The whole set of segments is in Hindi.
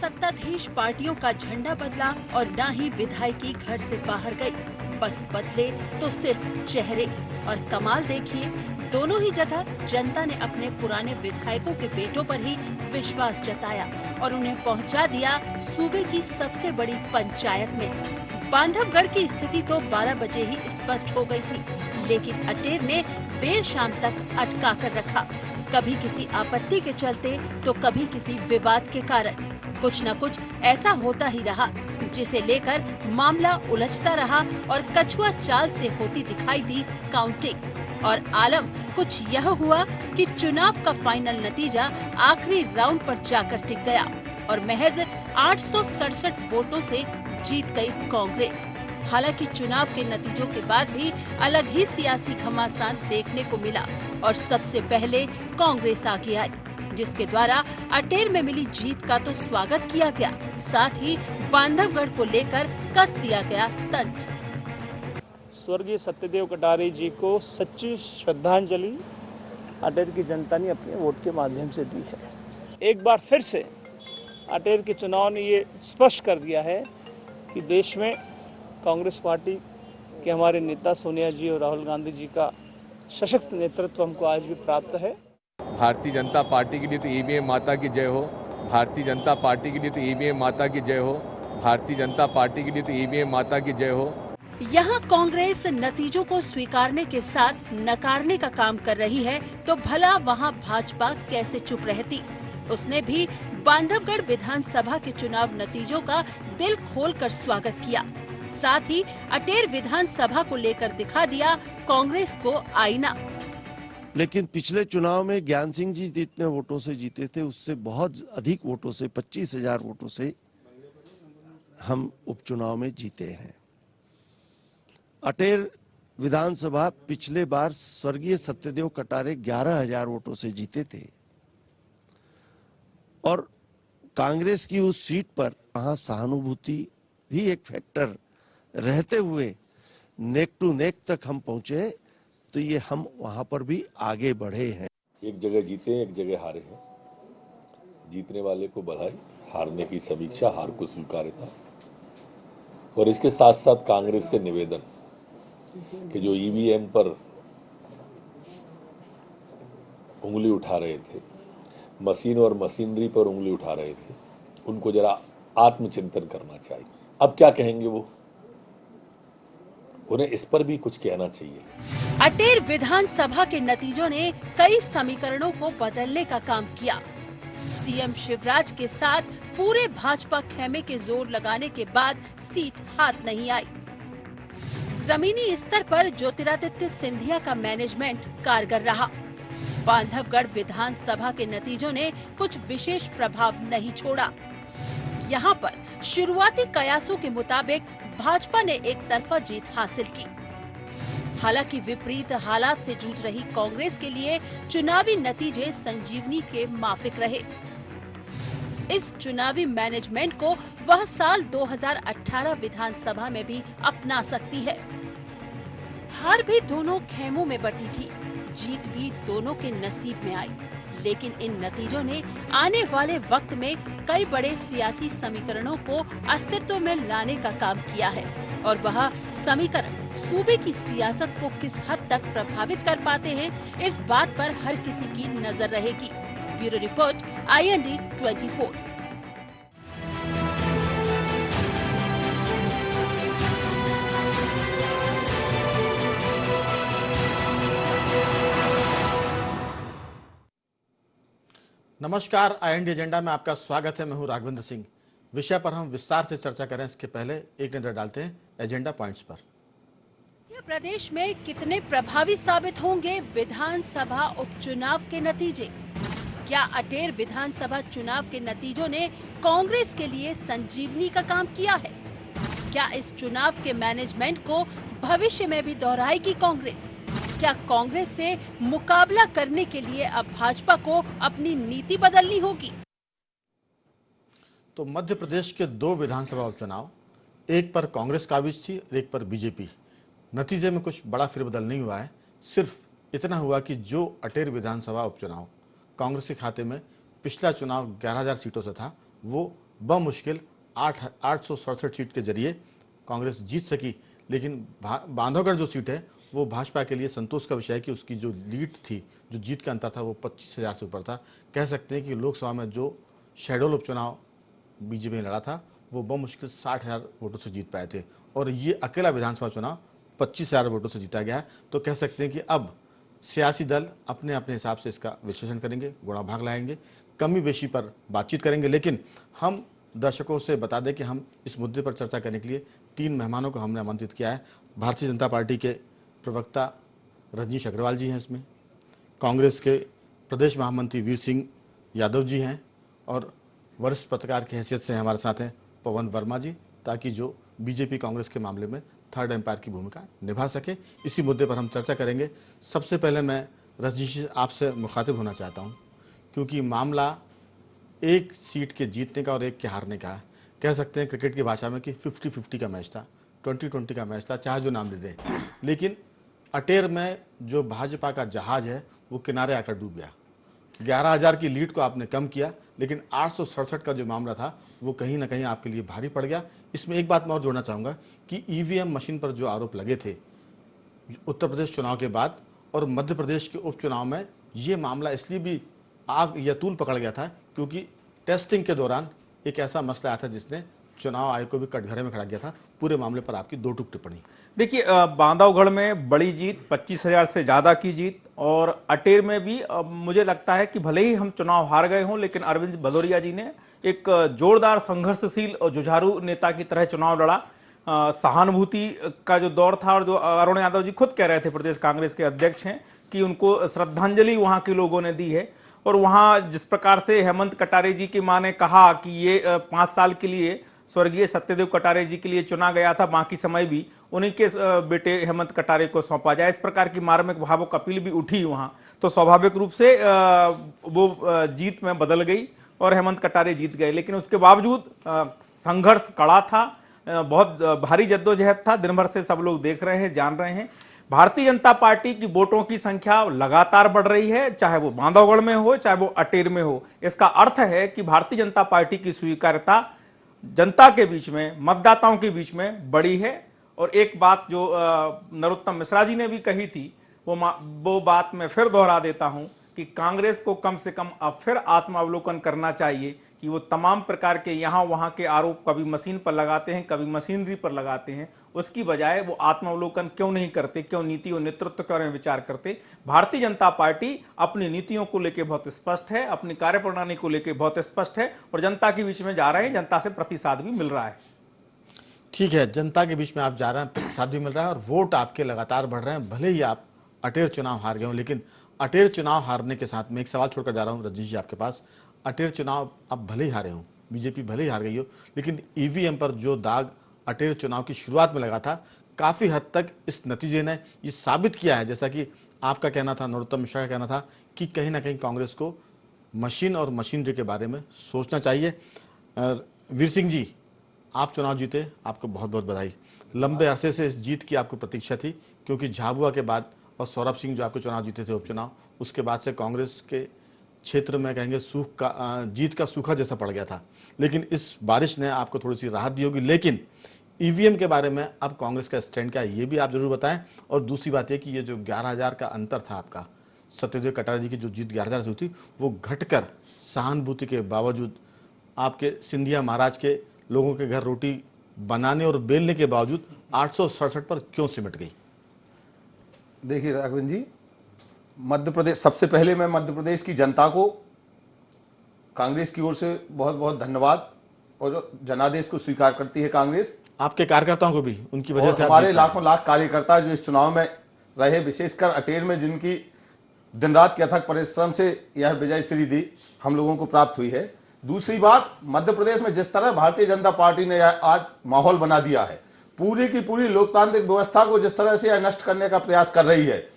सत्ताधीश पार्टियों का झंडा बदला और न ही विधायकी घर से बाहर गई। बस बदले तो सिर्फ चेहरे। और कमाल देखिए, दोनों ही जगह जनता ने अपने पुराने विधायकों के बेटों पर ही विश्वास जताया और उन्हें पहुंचा दिया सूबे की सबसे बड़ी पंचायत में। बांधवगढ़ की स्थिति तो 12 बजे ही स्पष्ट हो गई थी, लेकिन अटेर ने देर शाम तक अटका कर रखा। कभी किसी आपत्ति के चलते तो कभी किसी विवाद के कारण कुछ न कुछ ऐसा होता ही रहा, जिसे लेकर मामला उलझता रहा और कछुआ चाल से होती दिखाई दी काउंटिंग। और आलम कुछ यह हुआ कि चुनाव का फाइनल नतीजा आखिरी राउंड पर जाकर टिक गया और महज 867 वोटों से जीत गई कांग्रेस। हालांकि चुनाव के नतीजों के बाद भी अलग ही सियासी घमासान देखने को मिला और सबसे पहले कांग्रेस आगे आई, जिसके द्वारा अटेर में मिली जीत का तो स्वागत किया गया, साथ ही बांधवगढ़ को लेकर कस दिया गया तंज। स्वर्गीय सत्यदेव कटारे जी को सच्ची श्रद्धांजलि अटेर की जनता ने अपने वोट के माध्यम से दी है। एक बार फिर से अटेर के चुनाव ने ये स्पष्ट कर दिया है कि देश में कांग्रेस पार्टी के हमारे नेता सोनिया जी और राहुल गांधी जी का सशक्त नेतृत्व हमको आज भी प्राप्त है। भारतीय जनता पार्टी के लिए तो ईवीएम माता की जय हो। भारतीय जनता पार्टी के लिए तो ईवीएम माता की जय हो। भारतीय जनता पार्टी के लिए तो ईवीएम माता की जय हो। यहाँ कांग्रेस नतीजों को स्वीकारने के साथ नकारने का काम कर रही है, तो भला वहाँ भाजपा कैसे चुप रहती। उसने भी बांधवगढ़ विधानसभा के चुनाव नतीजों का दिल खोलकर स्वागत किया, साथ ही अटेर विधानसभा को लेकर दिखा दिया कांग्रेस को आईना। लेकिन पिछले चुनाव में ज्ञान सिंह जी जितने वोटों से जीते थे, उससे बहुत अधिक वोटों से 25,000 वोटों से हम उपचुनाव में जीते हैं। अटेर विधानसभा पिछले बार स्वर्गीय सत्यदेव कटारे 11,000 वोटों से जीते थे और कांग्रेस की उस सीट पर वहां सहानुभूति भी एक फैक्टर रहते हुए नेक टू नेक तक हम पहुंचे, तो ये हम वहां पर भी आगे बढ़े हैं। एक जगह जीते, एक जगह हारे हैं। जीतने वाले को बधाई, हारने की समीक्षा, हार को स्वीकार्यता। और इसके साथ साथ कांग्रेस से निवेदन कि जो ईवीएम पर उंगली उठा रहे थे, मशीन और मशीनरी पर उंगली उठा रहे थे, उनको जरा आत्मचिंतन करना चाहिए। अब क्या कहेंगे वो, उन्हें इस पर भी कुछ कहना चाहिए। अटेर विधानसभा के नतीजों ने कई समीकरणों को बदलने का काम किया। सीएम शिवराज के साथ पूरे भाजपा खेमे के जोर लगाने के बाद सीट हाथ नहीं आई। जमीनी स्तर पर ज्योतिरादित्य सिंधिया का मैनेजमेंट कारगर रहा। बांधवगढ़ विधानसभा के नतीजों ने कुछ विशेष प्रभाव नहीं छोड़ा। यहाँ पर शुरुआती कयासों के मुताबिक भाजपा ने एक तरफा जीत हासिल की। हालांकि विपरीत हालात से जूझ रही कांग्रेस के लिए चुनावी नतीजे संजीवनी के माफिक रहे। इस चुनावी मैनेजमेंट को वह साल 2018 विधानसभा में भी अपना सकती है। हार भी दोनों खेमों में बटी थी, जीत भी दोनों के नसीब में आई। लेकिन इन नतीजों ने आने वाले वक्त में कई बड़े सियासी समीकरणों को अस्तित्व में लाने का काम किया है और वह समीकरण सूबे की सियासत को किस हद तक प्रभावित कर पाते हैं, इस बात पर हर किसी की नजर रहेगी। Bureau report, IND 24। नमस्कार, IND एजेंडा में आपका स्वागत है। मैं हूं राघवेंद्र सिंह। विषय पर हम विस्तार से चर्चा करें इसके पहले एक नजर डालते हैं एजेंडा पॉइंट्स पर। मध्य प्रदेश में कितने प्रभावी साबित होंगे विधानसभा उपचुनाव के नतीजे? क्या अटेर विधानसभा चुनाव के नतीजों ने कांग्रेस के लिए संजीवनी का काम किया है? क्या इस चुनाव के मैनेजमेंट को भविष्य में भी दोहराएगी कांग्रेस? क्या कांग्रेस से मुकाबला करने के लिए अब भाजपा को अपनी नीति बदलनी होगी? तो मध्य प्रदेश के 2 विधानसभा उपचुनाव, एक पर कांग्रेस काबिज थी और एक पर बीजेपी। नतीजे में कुछ बड़ा फेरबदल नहीं हुआ है। सिर्फ इतना हुआ कि जो अटेर विधानसभा उपचुनाव कांग्रेस के खाते में पिछला चुनाव 11,000 सीटों से था, वो बमुश्किल 867 सीट के जरिए कांग्रेस जीत सकी। लेकिन बांधवगढ़ जो सीट है वो भाजपा के लिए संतोष का विषय है कि उसकी जो लीड थी, जो जीत का अंतर था, वो 25,000 से ऊपर था। कह सकते हैं कि लोकसभा में जो शेड्यूल उपचुनाव बीजेपी ने लड़ा था वो बमुश्किल 60,000 वोटों से जीत पाए थे, और ये अकेला विधानसभा चुनाव 25,000 वोटों से जीता गया है। तो कह सकते हैं कि अब सियासी दल अपने अपने हिसाब से इसका विश्लेषण करेंगे, गुणा भाग लाएंगे, कमी बेशी पर बातचीत करेंगे। लेकिन हम दर्शकों से बता दें कि हम इस मुद्दे पर चर्चा करने के लिए 3 मेहमानों को हमने आमंत्रित किया है। भारतीय जनता पार्टी के प्रवक्ता रजनीश अग्रवाल जी हैं इसमें, कांग्रेस के प्रदेश महामंत्री वीर सिंह यादव जी हैं, और वरिष्ठ पत्रकार की हैसियत से हमारे साथ हैं पवन वर्मा जी, ताकि जो बीजेपी कांग्रेस के मामले में थर्ड एम्पायर की भूमिका निभा सके। इसी मुद्दे पर हम चर्चा करेंगे। सबसे पहले मैं रजनीश आपसे मुखातिब होना चाहता हूं, क्योंकि मामला एक सीट के जीतने का और एक के हारने का है। कह सकते हैं क्रिकेट की भाषा में कि 50-50 का मैच था, 20-20 का मैच था, चाहे जो नाम ले दें। लेकिन अटेर में जो भाजपा का जहाज है वो किनारे आकर डूब गया। 11,000 की लीड को आपने कम किया, लेकिन 867 का जो मामला था वो कहीं ना कहीं आपके लिए भारी पड़ गया। इसमें एक बात मैं और जोड़ना चाहूँगा कि ईवीएम मशीन पर जो आरोप लगे थे उत्तर प्रदेश चुनाव के बाद और मध्य प्रदेश के उपचुनाव में, ये मामला इसलिए भी आग या तूल पकड़ गया था क्योंकि टेस्टिंग के दौरान एक ऐसा मसला आया था जिसने चुनाव आयोग को भी कटघरे में खड़ा किया था। पूरे मामले पर आपकी 2 टुक टिप्पणी। देखिए, बांधवगढ़ में बड़ी जीत, 25,000 से ज्यादा की जीत, और अटेर में भी मुझे लगता है कि भले ही हम चुनाव हार गए हों, लेकिन अरविंद भदौरिया जी ने एक जोरदार संघर्षशील और जुझारू नेता की तरह चुनाव लड़ा। सहानुभूति का जो दौर था, और जो अरुण यादव जी खुद कह रहे थे, प्रदेश कांग्रेस के अध्यक्ष हैं, कि उनको श्रद्धांजलि वहां के लोगों ने दी है। और वहां जिस प्रकार से हेमंत कटारे जी की मां ने कहा कि ये 5 साल के लिए स्वर्गीय सत्यदेव कटारे जी के लिए चुना गया था, बाकी समय भी उन्हीं के बेटे हेमंत कटारे को सौंपा जाए, इस प्रकार की मार्मिक भावुक अपील भी उठी वहां। तो स्वाभाविक रूप से वो जीत में बदल गई और हेमंत कटारे जीत गए। लेकिन उसके बावजूद संघर्ष कड़ा था, बहुत भारी जद्दोजहद था। दिन भर से सब लोग देख रहे हैं, जान रहे हैं। भारतीय जनता पार्टी की वोटों की संख्या लगातार बढ़ रही है, चाहे वो बांधवगढ़ में हो, चाहे वो अटेर में हो। इसका अर्थ है कि भारतीय जनता पार्टी की स्वीकार्यता जनता के बीच में, मतदाताओं के बीच में बड़ी है। और एक बात जो नरोत्तम मिश्रा जी ने भी कही थी, वो बात मैं फिर दोहरा देता हूं कि कांग्रेस को कम से कम अब फिर आत्मावलोकन करना चाहिए कि वो तमाम प्रकार के यहां वहां के आरोप कभी मशीन पर लगाते हैं, कभी मशीनरी पर लगाते हैं। उसकी बजाय वो आत्मावलोकन क्यों नहीं करते, क्यों नीति और नेतृत्व के बारे में विचार करते। भारतीय जनता पार्टी अपनी नीतियों को लेकर बहुत स्पष्ट है, अपनी कार्यप्रणाली को लेकर बहुत स्पष्ट है, और जनता के बीच में जा रहे हैं, जनता से प्रतिसाद भी मिल रहा है। ठीक है, जनता के बीच में आप जा रहे हैं, प्रतिसाद भी मिल रहा है, और वोट आपके लगातार बढ़ रहे हैं। भले ही आप अटेर चुनाव हार गए हों, लेकिन अटेर चुनाव हारने के साथ में एक सवाल छोड़कर जा रहा हूं रजनीश जी आपके पास। अटेर चुनाव अब भले ही हारे हों, बीजेपी भले ही हार गई हो, लेकिन ईवीएम पर जो दाग अटेर चुनाव की शुरुआत में लगा था, काफी हद तक इस नतीजे ने ये साबित किया है, जैसा कि आपका कहना था, नरोत्तम मिश्रा का कहना था, कि कहीं ना कहीं कांग्रेस को मशीन और मशीनरी के बारे में सोचना चाहिए। वीर सिंह जी, आप चुनाव जीते, आपको बहुत बहुत बधाई। लंबे अरसे से इस जीत की आपको प्रतीक्षा थी, क्योंकि झाबुआ के बाद और सौरभ सिंह जो आपके चुनाव जीते थे उपचुनाव, उसके बाद से कांग्रेस के क्षेत्र में कहेंगे जीत का सूखा जैसा पड़ गया था। लेकिन इस बारिश ने आपको थोड़ी सी राहत दी होगी। लेकिन ईवीएम के बारे में अब कांग्रेस का स्टैंड क्या है, ये भी आप जरूर बताएं। और दूसरी बात यह कि ये जो 11,000 का अंतर था आपका, सत्यदेव कटारे जी की जो जीत 11,000 से हुई थी, वो घटकर सहानुभूति के बावजूद, आपके सिंधिया महाराज के लोगों के घर रोटी बनाने और बेलने के बावजूद 867 पर क्यों सिमट गई? देखिए राघवन जी, मध्य प्रदेश, सबसे पहले मैं मध्य प्रदेश की जनता को कांग्रेस की ओर से बहुत बहुत धन्यवाद, और जनादेश को स्वीकार करती है कांग्रेस। आपके कार्यकर्ताओं को भी, उनकी वजह से हमारे लाखों लाख कार्यकर्ता जो इस चुनाव में रहे, विशेषकर अटेर में जिनकी दिन रात के अथक परिश्रम से यह विजय श्री दी हम लोगों को प्राप्त हुई है। दूसरी बात, मध्य प्रदेश में जिस तरह भारतीय जनता पार्टी ने आज माहौल बना दिया है, पूरी की पूरी लोकतांत्रिक व्यवस्था को जिस तरह से यह नष्ट करने का प्रयास कर रही है,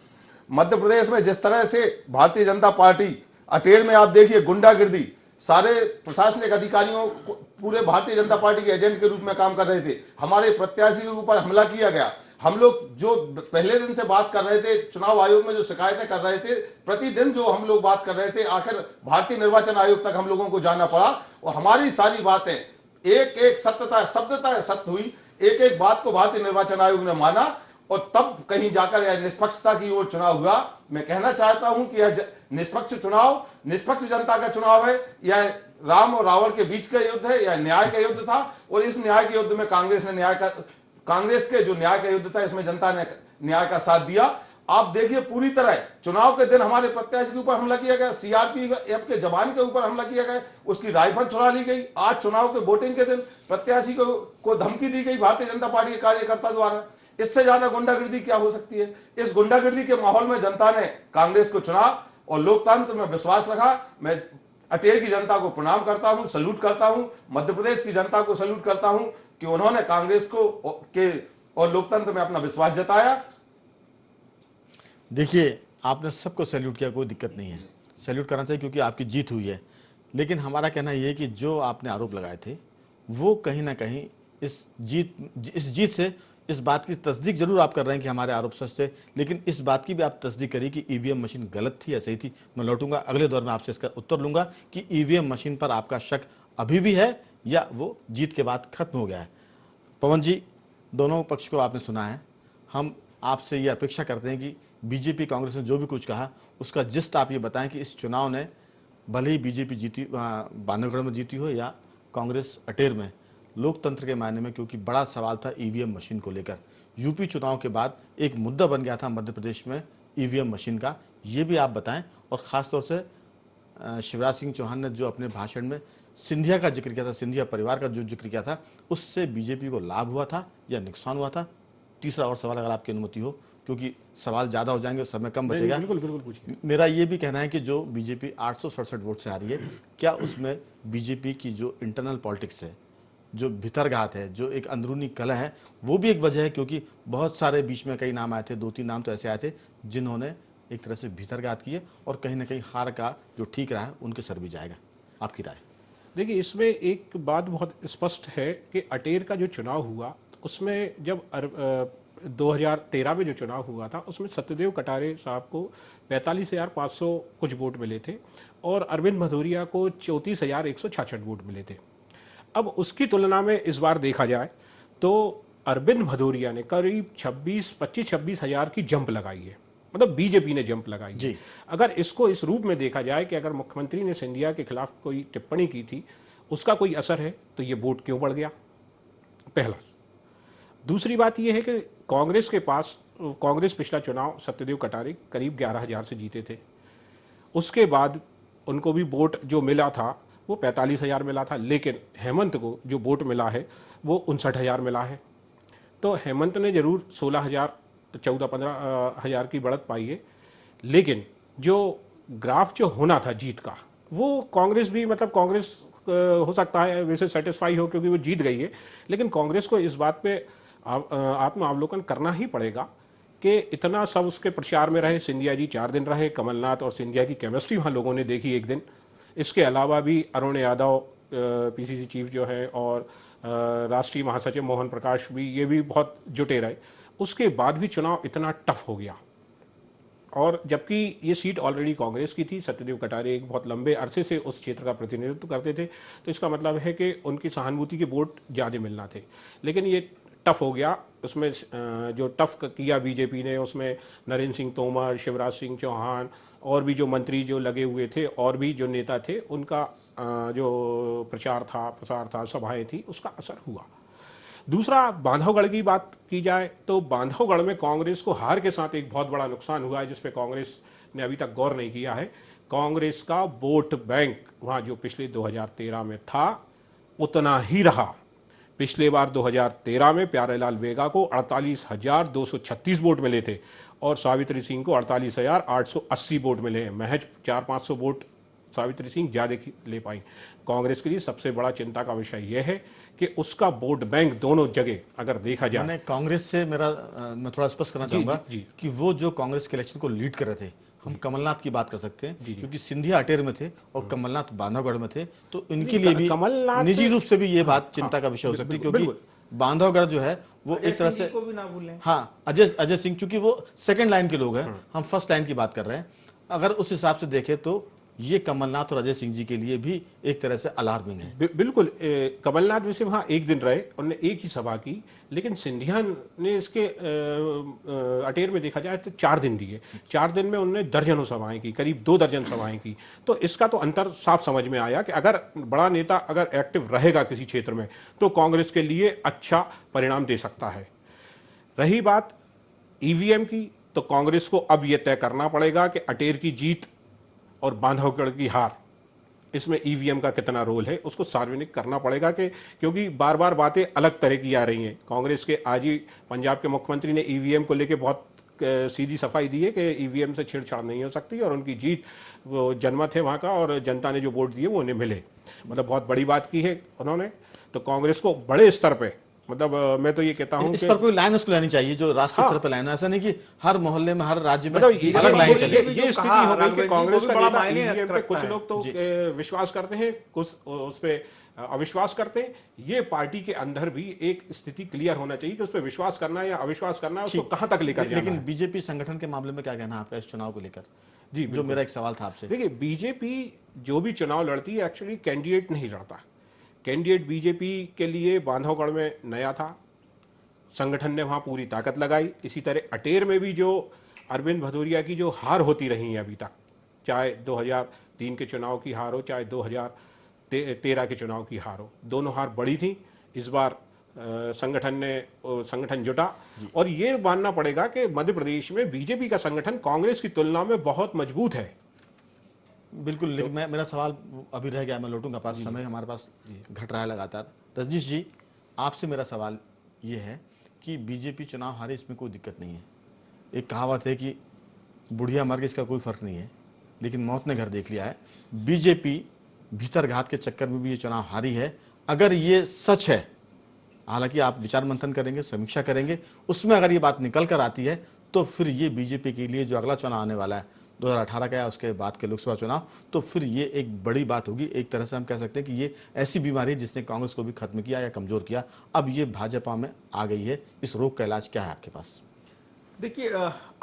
मध्य प्रदेश में जिस तरह से भारतीय जनता पार्टी अटेर में आप देखिए गुंडागिर्दी, सारे प्रशासनिक अधिकारियों पूरे भारतीय जनता पार्टी के एजेंट के रूप में काम कर रहे थे, हमारे प्रत्याशी के ऊपर हमला किया गया, हम लोग जो पहले दिन से बात कर रहे थे, चुनाव आयोग में जो शिकायतें कर रहे थे, प्रतिदिन जो हम लोग बात कर रहे थे, आखिर भारतीय निर्वाचन आयोग तक हम लोगों को जाना पड़ा और हमारी सारी बातें एक एक शब्दता सत्य हुई। एक एक बात को भारतीय निर्वाचन आयोग ने माना और तब कहीं जाकर यह निष्पक्षता की ओर चुनाव हुआ। मैं कहना चाहता हूं कि यह निष्पक्ष चुनाव, निष्पक्ष जनता का चुनाव है। यह राम और रावण के बीच का युद्ध है, यह न्याय का युद्ध था और इस न्याय के युद्ध में कांग्रेस के जो न्याय का युद्ध था, इसमें जनता ने न्याय का साथ दिया। आप देखिए, पूरी तरह चुनाव के दिन हमारे प्रत्याशी के ऊपर हमला किया गया, सीआरपीएफ के जवान के ऊपर हमला किया गया, उसकी राइफल चुरा ली गई। आज चुनाव के वोटिंग के दिन प्रत्याशी को धमकी दी गई भारतीय जनता पार्टी के कार्यकर्ता द्वारा। इससे ज्यादा गुंडागर्दी क्या हो सकती है? इस गुंडागर्दी के माहौल में जनता ने कांग्रेस को चुना और लोकतंत्र में विश्वास रखा। मैं अटेर की जनता को प्रणाम करता हूं, सल्यूट करता हूं, मध्य प्रदेश की जनता को सल्यूट करता हूं कि उन्होंने कांग्रेस को और लोकतंत्र में अपना विश्वास जताया। देखिए, आपने सबको सैल्यूट किया, कोई दिक्कत नहीं है, सैल्यूट करना चाहिए क्योंकि आपकी जीत हुई है। लेकिन हमारा कहना यह है कि जो आपने आरोप लगाए थे वो कहीं ना कहीं इस जीत से इस बात की तस्दीक जरूर आप कर रहे हैं कि हमारे आरोप सच थे, लेकिन इस बात की भी आप तस्दीक करिए कि ईवीएम मशीन गलत थी या सही थी। मैं लौटूंगा अगले दौर में आपसे इसका उत्तर लूंगा कि ईवीएम मशीन पर आपका शक अभी भी है या वो जीत के बाद खत्म हो गया है। पवन जी, दोनों पक्ष को आपने सुना है। हम आपसे ये अपेक्षा करते हैं कि बीजेपी कांग्रेस ने जो भी कुछ कहा उसका जिस्त आप ये बताएं कि इस चुनाव ने भले ही बीजेपी जीती बांधवगढ़ में जीती हो या कांग्रेस अटेर में, लोकतंत्र के मायने में, क्योंकि बड़ा सवाल था ईवीएम मशीन को लेकर। यूपी चुनाव के बाद एक मुद्दा बन गया था मध्य प्रदेश में ईवीएम मशीन का, ये भी आप बताएं। और ख़ासतौर से शिवराज सिंह चौहान ने जो अपने भाषण में सिंधिया का जिक्र किया था, सिंधिया परिवार का जो जिक्र किया था, उससे बीजेपी को लाभ हुआ था या नुकसान हुआ था? तीसरा और सवाल अगर आपकी अनुमति हो, क्योंकि सवाल ज़्यादा हो जाएंगे, समय कम बचेगा। बिल्कुल पूछिए। मेरा ये भी कहना है कि जो बीजेपी 867 वोट से आ रही है, क्या उसमें बीजेपी की जो इंटरनल पॉलिटिक्स है, जो भीतरघात है, जो एक अंदरूनी कलह है, वो भी एक वजह है? क्योंकि बहुत सारे बीच में कई नाम आए थे, 2-3 नाम तो ऐसे आए थे जिन्होंने एक तरह से भीतरघात किए और कहीं ना कहीं हार का जो ठीक रहा है उनके सर भी जाएगा। आपकी राय? देखिए, इसमें एक बात बहुत स्पष्ट है कि अटेर का जो चुनाव हुआ उसमें जब 2013 में जो चुनाव हुआ था उसमें सत्यदेव कटारे साहब को 45,500 कुछ वोट मिले थे और अरविंद भदौरिया को 34,166 वोट मिले थे। अब उसकी तुलना में इस बार देखा जाए तो अरविंद भदौरिया ने करीब 25-26 हजार की जंप लगाई है, मतलब बीजेपी ने जंप लगाई है। अगर इसको इस रूप में देखा जाए कि अगर मुख्यमंत्री ने सिंधिया के खिलाफ कोई टिप्पणी की थी, उसका कोई असर है तो ये वोट क्यों बढ़ गया? पहला। दूसरी बात यह है कि कांग्रेस पिछला चुनाव सत्यदेव कटारे करीब 11,000 से जीते थे। उसके बाद उनको भी वोट जो मिला था वो 45,000 मिला था, लेकिन हेमंत को जो वोट मिला है वो 59,000 मिला है। तो हेमंत ने जरूर 16,000 14-15 की बढ़त पाई है, लेकिन जो ग्राफ जो होना था जीत का, वो कांग्रेस भी, मतलब कांग्रेस हो सकता है वैसे सेटिस्फाई हो क्योंकि वो जीत गई है, लेकिन कांग्रेस को इस बात पे आत्मावलोकन करना ही पड़ेगा कि इतना सब उसके प्रचार में रहे। सिंधिया जी 4 दिन रहे, कमलनाथ और सिंधिया की केमिस्ट्री वहाँ लोगों ने देखी एक दिन। इसके अलावा भी अरुण यादव पीसीसी चीफ जो है और राष्ट्रीय महासचिव मोहन प्रकाश भी, ये भी बहुत जुटे रहे। उसके बाद भी चुनाव इतना टफ हो गया, और जबकि ये सीट ऑलरेडी कांग्रेस की थी। सत्यदेव कटारे एक बहुत लंबे अरसे से उस क्षेत्र का प्रतिनिधित्व करते थे, तो इसका मतलब है कि उनकी सहानुभूति के वोट ज़्यादा मिलना थे, लेकिन ये टफ हो गया। उसमें जो टफ किया बीजेपी ने, उसमें नरेंद्र सिंह तोमर, शिवराज सिंह चौहान और भी जो मंत्री जो लगे हुए थे और भी जो नेता थे, उनका जो प्रचार था, प्रसार था, सभाएं थी, उसका असर हुआ। दूसरा, बांधवगढ़ की बात की जाए तो बांधवगढ़ में कांग्रेस को हार के साथ एक बहुत बड़ा नुकसान हुआ है, जिसपे कांग्रेस ने अभी तक गौर नहीं किया है। कांग्रेस का वोट बैंक वहाँ जो पिछले 2013 में था उतना ही रहा। पिछले बार 2013 में प्यारेलाल वेगा को 48,236 वोट मिले थे और सावित्री सिंह को 48,880 वोट मिले हैं। महज 400-500 वोट सावित्री सिंह ज़्यादा ले पाई। कांग्रेस के लिए सबसे बड़ा चिंता का विषय यह है कि उसका वोट बैंक दोनों जगह अगर देखा जाए। मैंने कांग्रेस से मैं थोड़ा स्पष्ट करना चाहूंगा कि वो जो कांग्रेस के इलेक्शन को लीड कर रहे थे, हम कमलनाथ की बात कर सकते हैं क्योंकि सिंधिया अटेर में थे और कमलनाथ बांधवगढ़ में थे, तो इनके लिए भी निजी रूप से भी ये बात चिंता का विषय हो सकती है, क्योंकि बांधवगढ़ जो है वो एक तरह से को भी ना भूलें। हाँ, अजय सिंह, चूंकि वो सेकंड लाइन के लोग हैं, हम फर्स्ट लाइन की बात कर रहे हैं। अगर उस हिसाब से देखें तो ये कमलनाथ और अजय सिंह जी के लिए भी एक तरह से अलार्मिंग है। बिल्कुल। कमलनाथ वैसे वहाँ एक दिन रहे, उन्होंने एक ही सभा की, लेकिन सिंधिया ने इसके अटेर में देखा जाए तो 4 दिन दिए। 4 दिन में उन्होंने दर्जनों सभाएं की, करीब 2 दर्जन सभाएं की। तो इसका तो अंतर साफ समझ में आया कि अगर बड़ा नेता अगर एक्टिव रहेगा किसी क्षेत्र में तो कांग्रेस के लिए अच्छा परिणाम दे सकता है। रही बात ईवीएम की, तो कांग्रेस को अब यह तय करना पड़ेगा कि अटेर की जीत और बांधवगढ़ की हार, इसमें ईवीएम का कितना रोल है, उसको सार्वजनिक करना पड़ेगा। कि क्योंकि बार बार बातें अलग तरह की आ रही हैं। कांग्रेस के आज ही पंजाब के मुख्यमंत्री ने ईवीएम को लेकर बहुत सीधी सफाई दी है कि ईवीएम से छेड़छाड़ नहीं हो सकती और उनकी जीत वो जनमत है वहाँ का और जनता ने जो वोट दिए वो उन्हें मिले। मतलब बहुत बड़ी बात की है उन्होंने। तो कांग्रेस को बड़े स्तर पे, मतलब मैं तो ये कहता हूं इस पर कोई लाइन उसको लेनी चाहिए जो राष्ट्रीय स्तर पर लाइन है। ऐसा नहीं कि हर मोहल्ले में, हर राज्य में अलग लाइन चले। ये स्थिति हो गई कि कांग्रेस का नेता ईवीएम पे कुछ लोग तो विश्वास करते हैं, कुछ उस पे अविश्वास करते हैं। ये पार्टी के अंदर भी एक स्थिति क्लियर होना चाहिए कि उस पर विश्वास करना है या अविश्वास करना है, उसको कहां तक लेकर जाना है। लेकिन बीजेपी संगठन के मामले में क्या कहना है आपका इस चुनाव को लेकर? जी, जो मेरा एक सवाल था आपसे। देखिए, बीजेपी जो भी चुनाव लड़ती है एक्चुअली कैंडिडेट नहीं लड़ता। कैंडिडेट बीजेपी के लिए बांधवगढ़ में नया था, संगठन ने वहां पूरी ताकत लगाई। इसी तरह अटेर में भी जो अरविंद भदौरिया की जो हार होती रही है अभी तक, चाहे 2003 के चुनाव की हार हो, चाहे 2013 के चुनाव की हार हो, दोनों हार बड़ी थी। इस बार संगठन जुटा और ये मानना पड़ेगा कि मध्य प्रदेश में बीजेपी का संगठन कांग्रेस की तुलना में बहुत मजबूत है। बिल्कुल। लेकिन मेरा सवाल अभी रह गया, मैं लौटूंगा पास, समय हमारे पास घट रहा है लगातार। रजनीश जी, आपसे मेरा सवाल ये है कि बीजेपी चुनाव हारे, इसमें कोई दिक्कत नहीं है। एक कहावत है कि बुढ़िया मर गई, इसका कोई फर्क नहीं है, लेकिन मौत ने घर देख लिया है। बीजेपी भीतरघात के चक्कर में भी ये चुनाव हारी है। अगर ये सच है, हालांकि आप विचार मंथन करेंगे, समीक्षा करेंगे, उसमें अगर ये बात निकल कर आती है तो फिर ये बीजेपी के लिए जो अगला चुनाव आने वाला है 2018 का या उसके बाद के लोकसभा चुनाव, तो फिर ये एक बड़ी बात होगी। एक तरह से हम कह सकते हैं कि ये ऐसी बीमारी है जिसने कांग्रेस को भी खत्म किया या कमजोर किया, अब ये भाजपा में आ गई है। इस रोग का इलाज क्या है आपके पास? देखिए,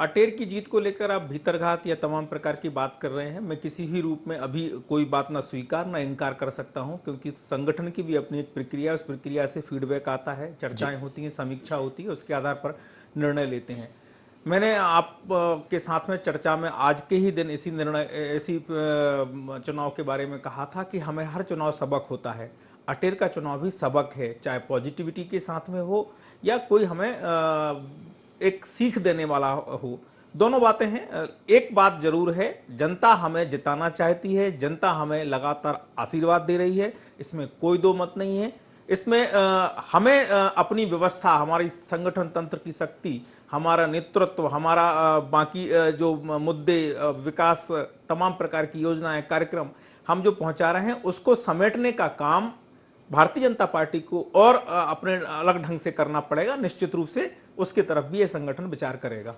अटेर की जीत को लेकर आप भीतरघात या तमाम प्रकार की बात कर रहे हैं। मैं किसी भी रूप में अभी कोई बात ना स्वीकार ना इनकार कर सकता हूं, क्योंकि संगठन की भी अपनी एक प्रक्रिया, उस प्रक्रिया से फीडबैक आता है, चर्चाएं होती हैं, समीक्षा होती है, उसके आधार पर निर्णय लेते हैं। मैंने आप के साथ में चर्चा में आज के ही दिन इसी चुनाव के बारे में कहा था कि हमें हर चुनाव सबक होता है। अटेर का चुनाव भी सबक है, चाहे पॉजिटिविटी के साथ में हो या कोई हमें एक सीख देने वाला हो। दोनों बातें हैं। एक बात जरूर है, जनता हमें जिताना चाहती है, जनता हमें लगातार आशीर्वाद दे रही है, इसमें कोई दो मत नहीं है। इसमें हमें अपनी व्यवस्था, हमारी संगठन तंत्र की शक्ति, हमारा नेतृत्व, हमारा बाकी जो मुद्दे, विकास, तमाम प्रकार की योजनाएं, कार्यक्रम हम जो पहुंचा रहे हैं, उसको समेटने का काम भारतीय जनता पार्टी को और अपने अलग ढंग से करना पड़ेगा। निश्चित रूप से उसकी तरफ भी यह संगठन विचार करेगा।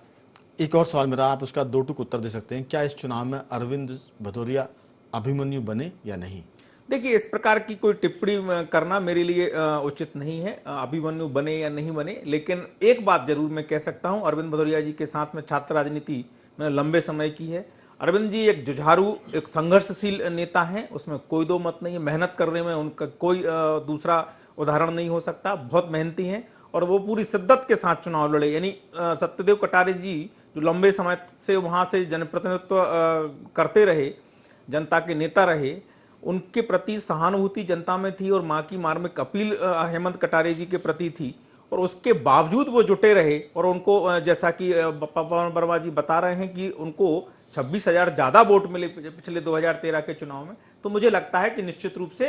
एक और सवाल मेरा, आप उसका 2 टूक उत्तर दे सकते हैं। क्या इस चुनाव में अरविंद भदौरिया अभिमन्यु बने या नहीं? देखिए, इस प्रकार की कोई टिप्पणी करना मेरे लिए उचित नहीं है, अभिमन्यु बने या नहीं बने। लेकिन एक बात जरूर मैं कह सकता हूं, अरविंद भदौरिया जी के साथ में छात्र राजनीति मैंने लंबे समय की है। अरविंद जी एक जुझारू, एक संघर्षशील नेता हैं, उसमें कोई दो मत नहीं है। मेहनत करने में उनका कोई दूसरा उदाहरण नहीं हो सकता। बहुत मेहनती हैं और वो पूरी शिद्दत के साथ चुनाव लड़े। यानी सत्यदेव कटारे जी जो लंबे समय से वहां से जनप्रतिनिधित्व करते रहे, जनता के नेता रहे, उनके प्रति सहानुभूति जनता में थी और मां की मार्मिक अपील हेमंत कटारे जी के प्रति थी। और उसके बावजूद वो जुटे रहे और उनको, जैसा कि पवन वर्मा जी बता रहे हैं कि उनको 26,000 ज्यादा वोट मिले पिछले 2013 के चुनाव में। तो मुझे लगता है कि निश्चित रूप से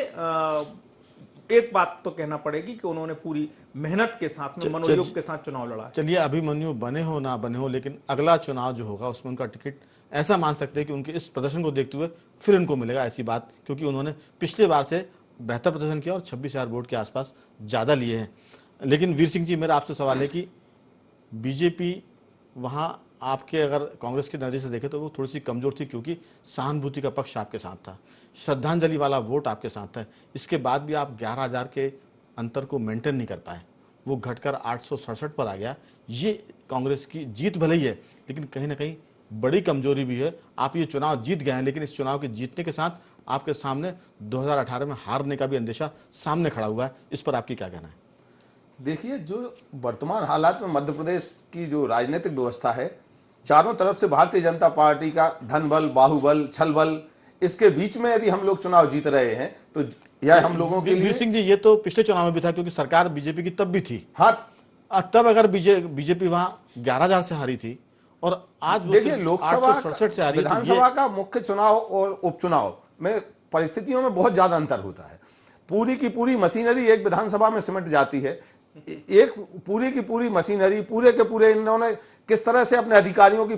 एक बात तो कहना पड़ेगी कि उन्होंने पूरी मेहनत के साथ में, मनोयोग के साथ चुनाव लड़ा। चलिए, अभिमन्यु बने हो ना बने हो, लेकिन अगला चुनाव जो होगा उसमें उनका टिकट ऐसा मान सकते हैं कि उनके इस प्रदर्शन को देखते हुए फिर उनको मिलेगा, ऐसी बात, क्योंकि उन्होंने पिछले बार से बेहतर प्रदर्शन किया और 26,000 वोट के आसपास ज्यादा लिए हैं। लेकिन वीर सिंह जी, मेरा आपसे सवाल है कि बीजेपी वहां आपके, अगर कांग्रेस के नजरिए से देखें तो वो थोड़ी सी कमजोर थी, क्योंकि सहानुभूति का पक्ष आपके साथ था, श्रद्धांजलि वाला वोट आपके साथ था। इसके बाद भी आप 11,000 के अंतर को मेंटेन नहीं कर पाए। वो घटकर 867 पर आ गया। ये कांग्रेस की जीत भले ही है, लेकिन कहीं ना कहीं बड़ी कमजोरी भी है। आप ये चुनाव जीत गए हैं, लेकिन इस चुनाव के जीतने के साथ आपके सामने 2018 में हारने का भी अंदेशा सामने खड़ा हुआ है। इस पर आपकी क्या कहना है? देखिए, जो वर्तमान हालात में मध्य प्रदेश की जो राजनीतिक व्यवस्था है, चारों तरफ से भारतीय जनता पार्टी का धन बल, बाहुबल, छल बल, इसके बीच में यदि हम लोग चुनाव जीत रहे हैं तो यह हम लोगों के लिए। वीर सिंह जी, ये तो पिछले चुनाव में भी था, क्योंकि सरकार बीजेपी की तब भी थी। हाँ, तब अगर बीजेपी वहां 11,000 से हारी थी और आज देखिए, लोकसभा 867 से हारी है। विधानसभा का मुख्य चुनाव और उपचुनाव में परिस्थितियों में बहुत ज्यादा अंतर होता है। पूरी की पूरी मशीनरी एक विधानसभा में सिमट जाती है। एक पूरी की पूरी मशीनरी, पूरे के पूरे इन्होंने किस तरह से अपने अधिकारियों की,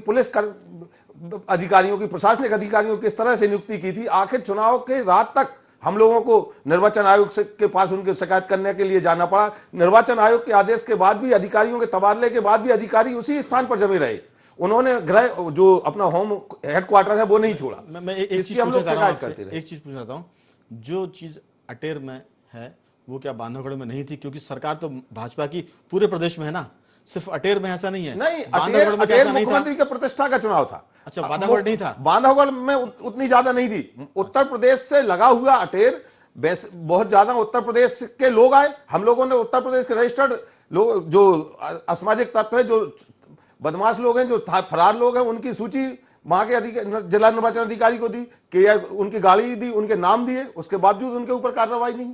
अधिकारियों की, प्रशासनिक अधिकारियों की किस तरह से नियुक्ति की थी। आखिर चुनाव के रात तक हम लोगों को निर्वाचन आयोग के पास उनकी शिकायत करने के लिए जाना पड़ा। निर्वाचन आयोग के आदेश के बाद भी, अधिकारियों के तबादले के बाद भी अधिकारी उसी स्थान पर जमे रहे। उन्होंने गृह जो अपना होम हेडक्वार्टर है वो नहीं छोड़ा। मैं एक चीज पूछना चाहता हूँ, जो चीज अटेर में है वो क्या बांधवगढ़ में नहीं थी? क्योंकि सरकार तो भाजपा की पूरे प्रदेश में है ना, सिर्फ अटेर में ऐसा नहीं है। नहीं, बांधवगढ़ में अटेर मुख्यमंत्री के प्रतिष्ठा का चुनाव था। अच्छा, बांधवगढ़ नहीं था? बांधवगढ़ में उतनी ज्यादा नहीं थी। उत्तर प्रदेश से लगा हुआ अटेर, बहुत ज्यादा उत्तर प्रदेश के लोग आए। हम लोगों ने उत्तर प्रदेश के रजिस्टर्ड लोग, जो असामाजिक तत्व है, जो बदमाश लोग हैं, जो फरार लोग हैं, उनकी सूची वहां के जिला निर्वाचन अधिकारी को दी कि उनकी गाड़ी दी, उनके नाम दिए, उसके बावजूद उनके ऊपर कार्रवाई नहीं।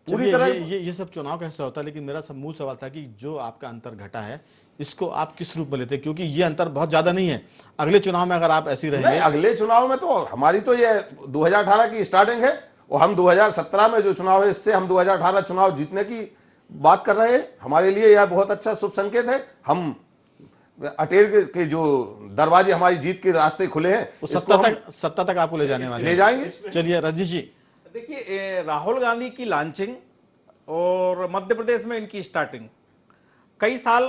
पूरी तरह ये सब चुनाव कैसे होता है? लेकिन मेरा सब मूल सवाल था कि जो आपका अंतर घटा है, इसको आप किस रूप में लेते हैं? क्योंकि ये अंतर बहुत ज्यादा नहीं है। अगले चुनाव में अगर आप ऐसी रहेंगे, अगले चुनाव में तो हमारी तो ये 2018 की स्टार्टिंग है और हम 2017 में जो चुनाव है, इससे हम 2018 चुनाव जीतने की बात कर रहे हैं। हमारे लिए यह बहुत अच्छा शुभ संकेत है। हम अटेर के जो दरवाजे, हमारी जीत के रास्ते खुले हैं, सत्ता तक आपको ले जाने वाले, ले जाएंगे। चलिए रजनीश जी, देखिए, राहुल गांधी की लॉन्चिंग और मध्य प्रदेश में इनकी स्टार्टिंग कई साल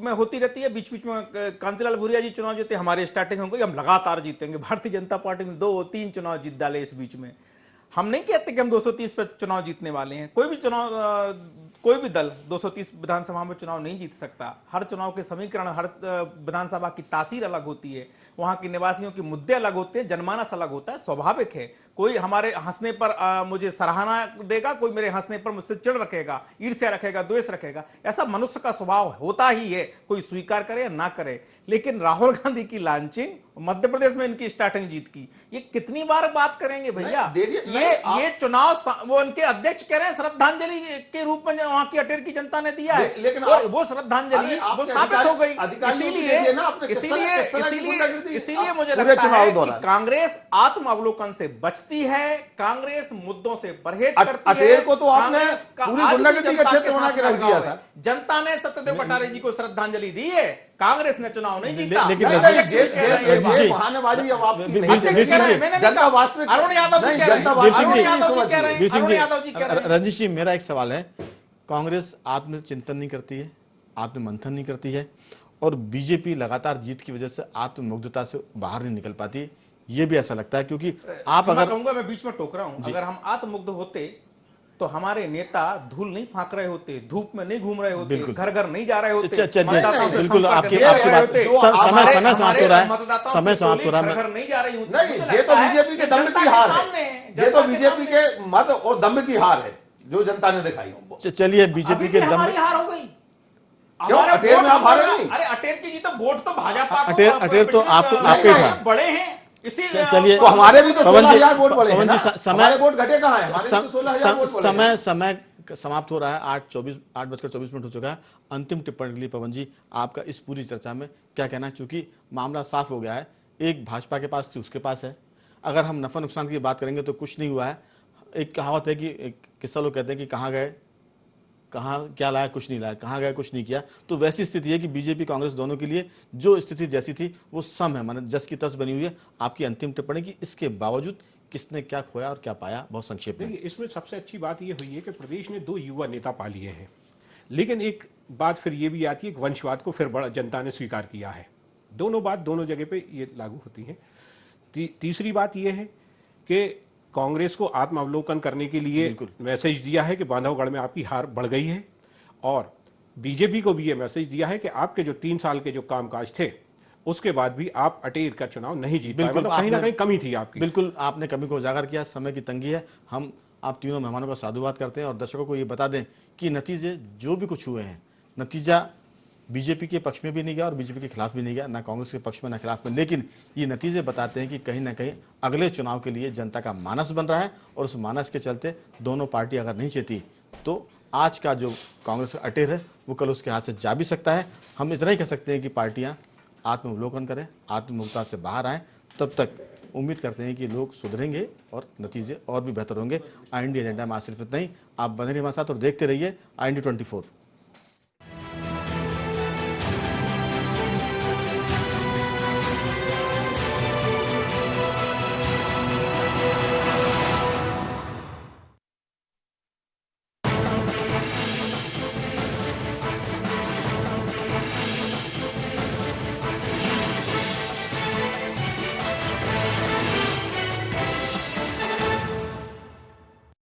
में होती रहती है। बीच बीच में कांतिलाल भूरिया जी चुनाव जीते, हमारी स्टार्टिंग हो गई, हम लगातार जीतेंगे। भारतीय जनता पार्टी ने 2-3 चुनाव जीत डाले इस बीच में। हम नहीं कहते कि हम 230 पर चुनाव जीतने वाले हैं। कोई भी चुनाव, कोई भी दल 230 विधानसभा में चुनाव नहीं जीत सकता। हर चुनाव के समीकरण, हर विधानसभा की तासीर अलग होती है, वहां के निवासियों के मुद्दे अलग होते हैं, जनमानस अलग होता है। स्वाभाविक है, कोई हमारे हंसने पर मुझे सराहना देगा, कोई मेरे हंसने पर मुझसे चिढ़ रखेगा, ईर्ष्या रखेगा, द्वेष रखेगा। ऐसा मनुष्य का स्वभाव होता ही है, कोई स्वीकार करे या ना करे। लेकिन राहुल गांधी की लॉन्चिंग, मध्य प्रदेश में इनकी स्टार्टिंग जीत की, ये कितनी बार बात करेंगे भैया? ये चुनाव वो उनके अध्यक्ष कह रहे हैं श्रद्धांजलि के रूप में वहां की अटेर की जनता ने दिया है, लेकिन वो श्रद्धांजलि वो साबित हो गई। इसीलिए मुझे लगता है कि कांग्रेस आत्म अवलोकन से बचती है, कांग्रेस मुद्दों से परहेज करती है। अटेर को तो आपने पूरी गुंडागर्दी का क्षेत्र बना के रख दिया था। जनता ने सत्यदेव कटारे जी को श्रद्धांजलि दी है, कांग्रेस ने चुनाव नहीं जीता। लेकिन अरुण यादव जी, रंजीत जी, मेरा एक सवाल है, कांग्रेस आत्मचिंतन नहीं करती है, आत्ममंथन नहीं करती है, और बीजेपी लगातार जीत की वजह से आत्ममुग्धता से बाहर नहीं निकल पाती। ये भी ऐसा लगता है, क्योंकि आप अगर कहूंगा, मैं बीच में टोक रहा हूं, अगर हम आत्ममुग्ध होते तो हमारे नेता धूल नहीं फांक रहे होते, धूप में नहीं घूम रहे होते, घर घर नहीं जा रहे होते। बिल्कुल आपकी बात, समय समाप्त हो रहा है, समय समाप्त हो रहा है। घर नहीं जा रही होती। ये तो बीजेपी के दम की हार है, ये तो बीजेपी के मत और दम की हार है जो जनता ने दिखाई। चलिए, बीजेपी के दम हार हो गई। क्यों अटेर में आप हारे नहीं? अरे अटेर की जी तो वोट तो भाजपा, अटेर तो आपके था, बड़े हैं। चलिए, तो हमारे भी तो 16,000 वोट पड़े हैं ना? हमारे वोट घटे कहाँ हैं? हमारे तो 16,000 वोट पड़े हैं। समय समाप्त हो रहा है, 8:24 हो चुका है। अंतिम टिप्पणी के लिए पवन जी, आपका इस पूरी चर्चा में क्या कहना है? क्योंकि मामला साफ हो गया है, एक भाजपा के पास थी, उसके पास है। अगर हम नफा नुकसान की बात करेंगे तो कुछ नहीं हुआ है। एक कहावत है कि, एक किस्सा लोग कहते हैं कि कहाँ गए, कहाँ क्या लाया, कुछ नहीं लाया, कहाँ गया, कुछ नहीं किया। तो वैसी स्थिति है कि बीजेपी कांग्रेस दोनों के लिए जो स्थिति जैसी थी वो सम है, माने जस की तस बनी हुई है। आपकी अंतिम टिप्पणी की इसके बावजूद किसने क्या खोया और क्या पाया, बहुत संक्षेप में। इसमें सबसे अच्छी बात यह हुई है कि प्रदेश ने 2 युवा नेता पा लिए हैं, लेकिन एक बात फिर ये भी आती है कि वंशवाद को फिर बड़ा जनता ने स्वीकार किया है। दोनों बात दोनों जगह पे ये लागू होती है। तीसरी बात यह है कि कांग्रेस को आत्म अवलोकन करने के लिए मैसेज दिया है कि बांधवगढ़ में आपकी हार बढ़ गई है और बीजेपी को भी ये मैसेज दिया है कि आपके जो 3 साल के जो कामकाज थे उसके बाद भी आप अटेर का चुनाव नहीं जीत पाए। बिल्कुल, मतलब कहीं ना आपने- कहीं कमी थी आपकी। बिल्कुल आपने कमी को उजागर किया। समय की तंगी है, हम आप तीनों मेहमानों का साधुवाद करते हैं और दर्शकों को ये बता दें कि नतीजे जो भी कुछ हुए हैं, नतीजा बीजेपी के पक्ष में भी नहीं गया और बीजेपी के खिलाफ भी नहीं गया, ना कांग्रेस के पक्ष में ना खिलाफ में, लेकिन ये नतीजे बताते हैं कि कहीं ना कहीं अगले चुनाव के लिए जनता का मानस बन रहा है और उस मानस के चलते दोनों पार्टी अगर नहीं जीती तो आज का जो कांग्रेस का अटेर है वो कल उसके हाथ से जा भी सकता है। हम इतना ही कह सकते हैं कि पार्टियां आत्मावलोकन करें, आत्ममुक्ता से बाहर आएं, तब तक उम्मीद करते हैं कि लोग सुधरेंगे और नतीजे और भी बेहतर होंगे। IND एजेंडा में आज सिर्फ इतना ही। आप बने रहिए हमारे साथ और देखते रहिए IND 24।